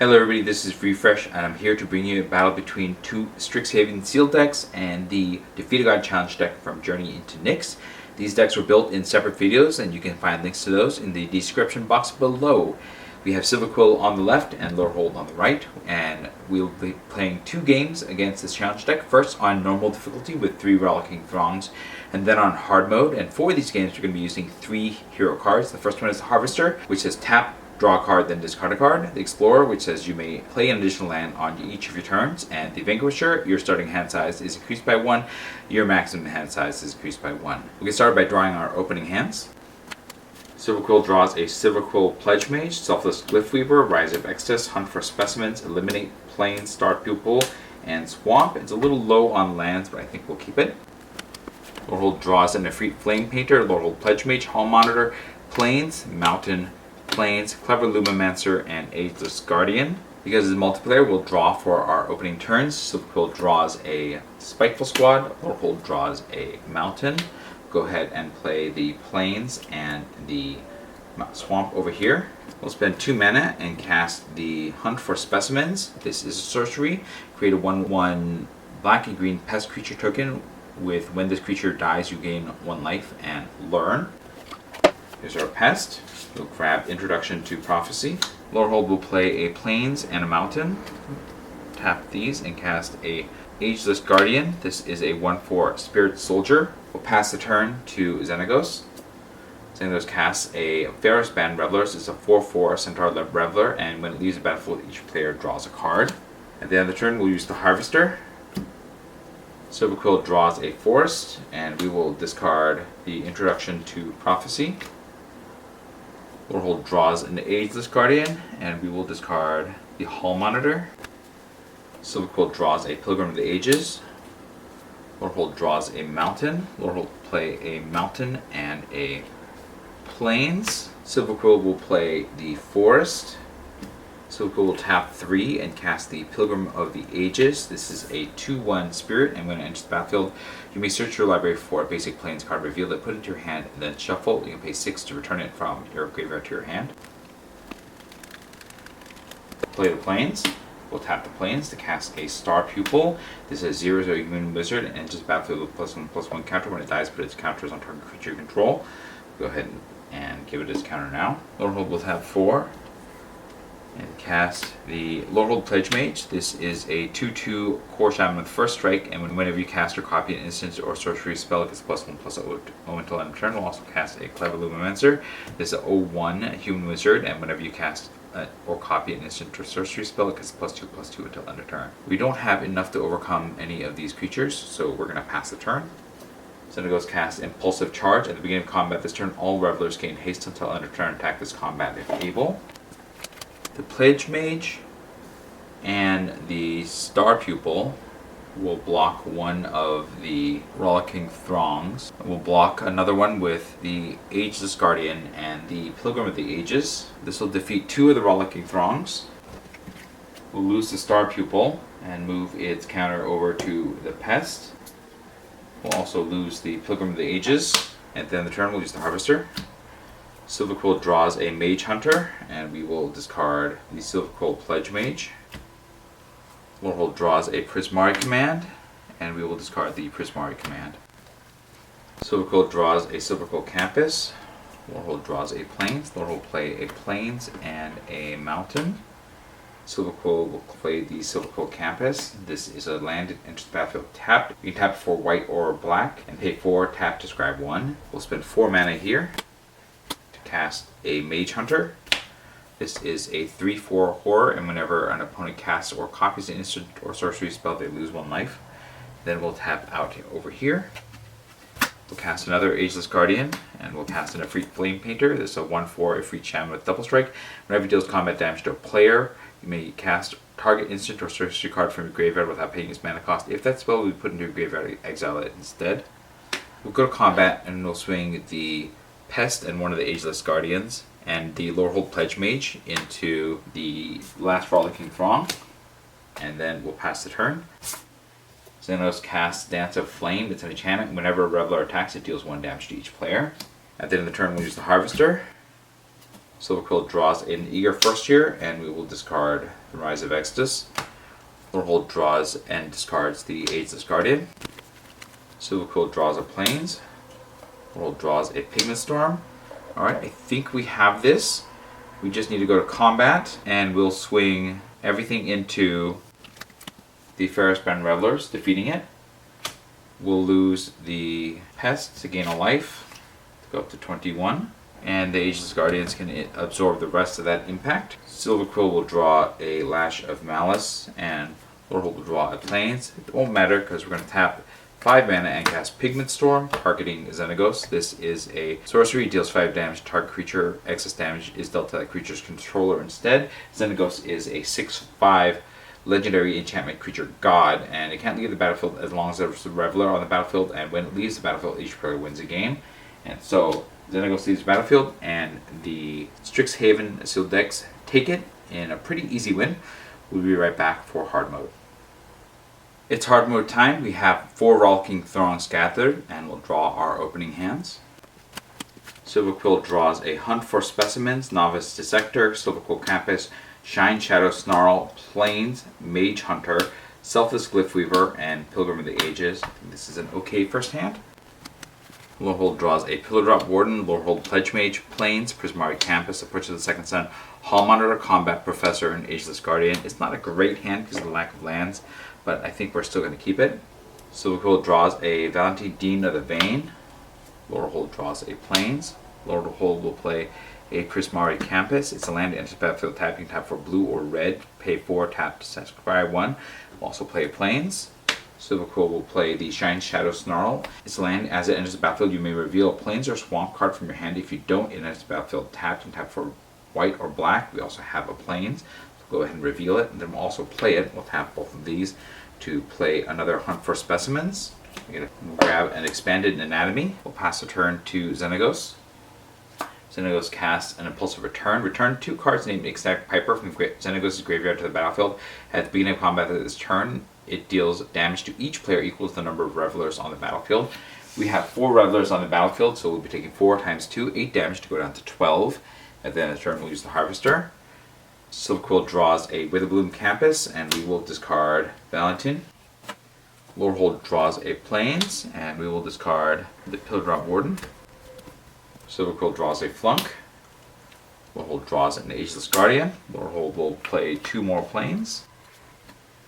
Hello everybody, this is Refresh and I'm here to bring you a battle between two Strixhaven sealed decks and the Defeat a God challenge deck from Journey into Nyx. These decks were built in separate videos and you can find links to those in the description box below. We have Silverquill on the left and Lorehold on the right, and we'll be playing two games against this challenge deck. First on normal difficulty with 3 Rollicking Throngs, and then on hard mode. And for these games we're going to be using 3 hero cards. The first one is the Harvester, which says tap, draw a card, then discard a card. The Explorer, which says you may play an additional land on each of your turns. And the Vanquisher, your starting hand size is increased by 1. Your maximum hand size is increased by 1. We'll get started by drawing our opening hands. Silverquill draws a Silverquill Pledge Mage, Selfless Glyph Weaver, Rise of Exodus, Hunt for Specimens, Eliminate Plains, Star Pupil, and Swamp. It's a little low on lands, but I think we'll keep it. Lorehold draws an Efreet Flame Painter, Lorehold Pledge Mage, Hall Monitor, Plains, Mountain, Plains, Clever Lumimancer, and Ageless Guardian. Because it's multiplayer, we'll draw for our opening turns. Silverquill draws a Spiteful Squad, Lorehold draws a Mountain. Go ahead and play the Plains and the Swamp over here. We'll spend 2 mana and cast the Hunt for Specimens. This is a sorcery. Create a 1/1 black and green pest creature token with when this creature dies you gain 1 life and learn. Here's our pest. We'll grab Introduction to Prophecy. Lorehold will play a Plains and a Mountain. Tap these and cast a Ageless Guardian. This is a 1/4 Spirit Soldier. We'll pass the turn to Xenagos. Xenagos casts a Ferrous Band Revelers. It's a 4/4 Centaur Reveler, and when it leaves the battlefield, each player draws a card. At the end of the turn, we'll use the Harvester. Silverquill draws a Forest, and we will discard the Introduction to Prophecy. Lorehold draws an Ageless Guardian, and we will discard the Hall Monitor. Silverquill draws a Pilgrim of the Ages. Lorehold draws a Mountain. Lorehold will play a Mountain and a Plains. Silverquill will play the Forest. Silverquill will tap 3 and cast the Pilgrim of the Ages. This is a 2/1 Spirit, and when it enters the battlefield, you may search your library for a basic Plains card, reveal it, put it into your hand, and then shuffle. You can pay 6 to return it from your graveyard to your hand. Play the Plains. We'll tap the Plains to cast a Star Pupil. This is a 0/0 human wizard and enters the battlefield with +1/+1 counter. When it dies, put its counters on target creature control. Go ahead and give it its counter now. Lorehold will tap 4 and cast the Lorehold Pledge Mage. This is a 2/2 Core Shaman with first strike, and whenever you cast or copy an instant or sorcery spell, it gets +1/+0 until end of turn. We'll also cast a Clever Lumimancer. This is a 0/1 human wizard, and whenever you cast or copy an instant or sorcery spell, it gets +2/+2 until end of turn. We don't have enough to overcome any of these creatures, so we're going to pass the turn. Xenagos casts Impulsive Charge. At the beginning of combat this turn, all Revelers gain haste until end of turn. Attack this combat if able. The Pledge Mage and the Star Pupil will block one of the Rollicking Throngs. We'll block another one with the Ageless Guardian and the Pilgrim of the Ages. This will defeat 2 of the Rollicking Throngs. We'll lose the Star Pupil and move its counter over to the Pest. We'll also lose the Pilgrim of the Ages. At the end of the turn, we'll use the Harvester. Silverquill draws a Mage Hunter, and we will discard the Silverquill Pledge Mage. Lorehold draws a Prismari Command, and we will discard the Prismari Command. Silverquill draws a Silverquill Campus. Lorehold draws a Plains. Lorehold will play a Plains and a Mountain. Silverquill will play the Silverquill Campus. This is a land that enters the battlefield tapped. You can tap for white or black and pay 4, tap to scry 1. We'll spend 4 mana here to cast a Mage Hunter. This is a 3/4 horror, and whenever an opponent casts or copies an instant or sorcery spell, they lose 1 life. Then we'll tap out over here. We'll cast another Ageless Guardian, and we'll cast an Efreet Flame Painter. This is a 1/4 Efreet Shaman with double strike. Whenever it deals combat damage to a player, you may cast target instant or sorcery card from your graveyard without paying its mana cost. If that spell will be put into your graveyard, exile it instead. We'll go to combat, and we'll swing the Pest and one of the Ageless Guardians and the Lorehold Pledge Mage into the last Rollicking Throng, and then we'll pass the turn. Xenagos casts Dance of Flame. It's an enchantment. Whenever a Reveler attacks, it deals 1 damage to each player. At the end of the turn, we'll use the Harvester. Silverquill draws an eager first year, and we will discard the Rise of Exodus. Lorehold draws and discards the Ageless Guardian. Silverquill draws a Plains. Lorehold draws a Pigment Storm. Alright, I think we have this. We just need to go to combat, and we'll swing everything into the Ferris Band Revelers, defeating it. We'll lose the Pest to gain a life, to go up to 21. And the Ageless Guardians can absorb the rest of that impact. Silverquill will draw a Lash of Malice, and Lorehold will draw a Plains. It won't matter because we're going to tap 5 mana and cast Pigment Storm, targeting Xenagos. This is a sorcery, deals 5 damage to target creature. Excess damage is dealt to that creature's controller instead. Xenagos is a 6/5 legendary enchantment creature god, and it can't leave the battlefield as long as there's a Reveler on the battlefield, and when it leaves the battlefield, each player wins a game. And so Xenagos leaves the battlefield, and the Strixhaven sealed decks take it in a pretty easy win. We'll be right back for hard mode. It's hard mode time. We have 4 Rollicking Throngs gathered, and we'll draw our opening hands. Silverquill draws a Hunt for Specimens, Novice Dissector, Silverquill Campus, Shine Shadow Snarl, Plains, Mage Hunter, Selfless Glyphweaver, and Pilgrim of the Ages. This is an okay first hand. Lorehold draws a Pillar Drop Warden, Lorehold Pledge Mage, Plains, Prismari Campus, Approach of the Second Sun, Hall Monitor, Combat Professor, and Ageless Guardian. It's not a great hand because of the lack of lands, but I think we're still going to keep it. Silverquill draws a Valentine Dean of the Vein. Lorehold draws a Plains. Lorehold will play a Prismari Campus. It's a land that enters battlefield tapping, tap for blue or red, pay 4, tap to sacrifice 1. We'll also play Plains. Silverquill will play the Shine Shadow Snarl. It's a land, as it enters the battlefield, you may reveal a Plains or Swamp card from your hand. If you don't, it enters the battlefield tapped and tap for white or black. We also have a Plains. So go ahead and reveal it, and then we'll also play it. We'll tap both of these to play another Hunt for Specimens. We're going to grab an Expanded Anatomy. We'll pass the turn to Xenagos. Xenagos casts an Impulsive Return. Return 2 cards named Ecstatic Piper from Xenagos' graveyard to the battlefield. At the beginning of combat this turn, it deals damage to each player equal to the number of Revelers on the battlefield. We have 4 Revelers on the battlefield, so we'll be taking 4 times 2, 8 damage to go down to 12. At the end of the turn, we'll use the Harvester. Silverquill draws a Witherbloom Campus, and we will discard Valentine. Lorehold draws a Plains, and we will discard the Pillar Drop Warden. Silverquill draws a Flunk. Lorehold draws an Ageless Guardian. Lorehold will play 2 more Plains.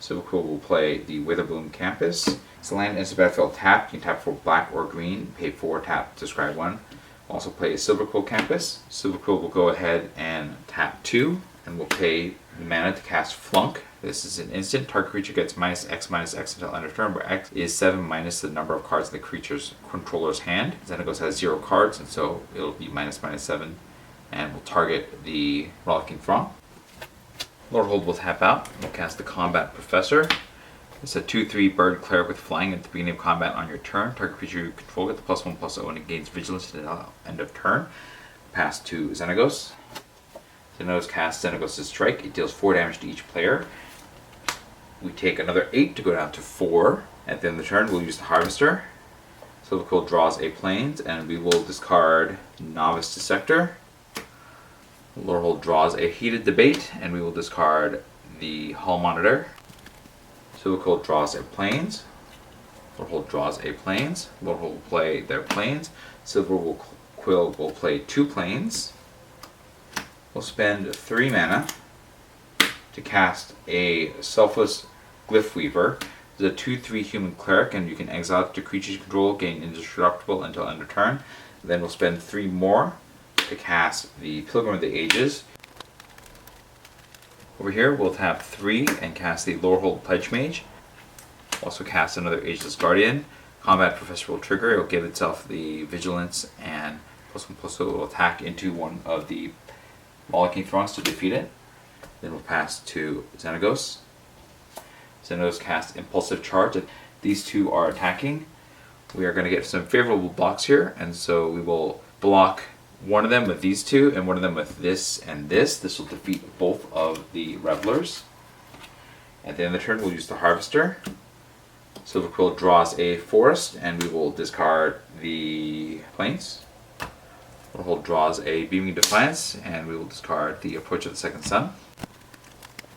Silverquill will play the Witherbloom Campus. It's a land enters the battlefield tapped. You can tap for black or green, pay 4, tap to scry 1. Also play a Silverquill Campus. Silverquill will go ahead and tap 2, and we'll pay the mana to cast Flunk. This is an instant. Target creature gets -X until end of turn, where X is 7 minus the number of cards in the creature's controller's hand. Xenagos has 0 cards, and so it'll be -7, and we'll target the Rollicking Throng. Lorehold will tap out. We'll cast the Combat Professor. It's a 2/3 bird cleric with flying. At the beginning of combat on your turn, target creature you control gets the +1/+0 and it gains vigilance at the end of turn. Pass to Xenagos. Xenagos casts Xenagos' Strike. It deals 4 damage to each player. We take another 8 to go down to 4. At the end of the turn, we'll use the Harvester. Silverquill draws a Plains, and we will discard Novice Dissector. Lorehold draws a Heated Debate, and we will discard the Hall Monitor. Silverquill draws a Plains. Lorehold draws a Plains. Lorehold will play their Plains. Silverquill will play 2 Plains. We'll spend 3 mana to cast a Selfless Glyphweaver. It's a 2/3 human cleric, and you can exile it to creatures you control, gain indestructible until end of turn. Then we'll spend 3 more to cast the Pilgrim of the Ages. Over here, we'll tap 3 and cast the Lorehold Pledge Mage. Also cast another Ageless Guardian. Combat Professor will trigger. It will give itself the Vigilance and +1/+0 will attack into one of the Rollicking Throngs to defeat it. Then we'll pass to Xenagos. Xenagos casts Impulsive Charge. These 2 are attacking. We are going to get some favorable blocks here, and so we will block one of them with these 2 and one of them with this and this. This will defeat both of the Revelers. At the end of the turn, we'll use the Harvester. Silverquill draws a Forest, and we will discard the Plains. Lorehold draws a Beaming Defiance, and we will discard the Approach of the Second Sun.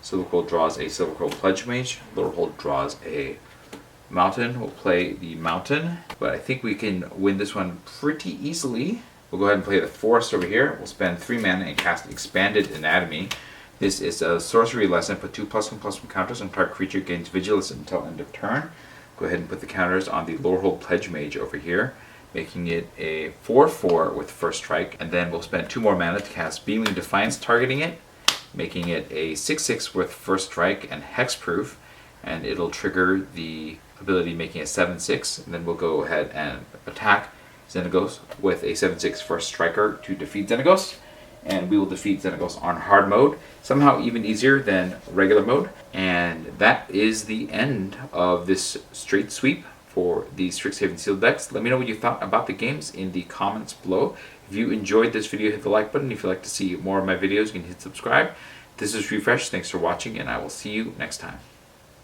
Silverquill draws a Silverquill Pledge Mage. Lorehold draws a Mountain. We'll play the Mountain, but I think we can win this one pretty easily. We'll go ahead and play the Forest over here. We'll spend 3 mana and cast Expanded Anatomy. This is a sorcery lesson. Put 2+1/+1 counters on target creature, gains Vigilance until end of turn. Go ahead and put the counters on the Lorehold Pledge Mage over here, making it a 4/4 with first strike. And then we'll spend 2 more mana to cast Beaming Defiance, targeting it, making it a 6/6 with first strike and hexproof. And it'll trigger the ability making a 7/6. And then we'll go ahead and attack Xenagos with a 7/6 first striker to defeat Xenagos. And we will defeat Xenagos on hard mode, somehow even easier than regular mode. And that is the end of this straight sweep for the Strixhaven sealed decks. Let me know what you thought about the games in the comments below. If you enjoyed this video, hit the like button. If you'd like to see more of my videos, you can hit subscribe. This is Refresh. Thanks for watching, and I will see you next time.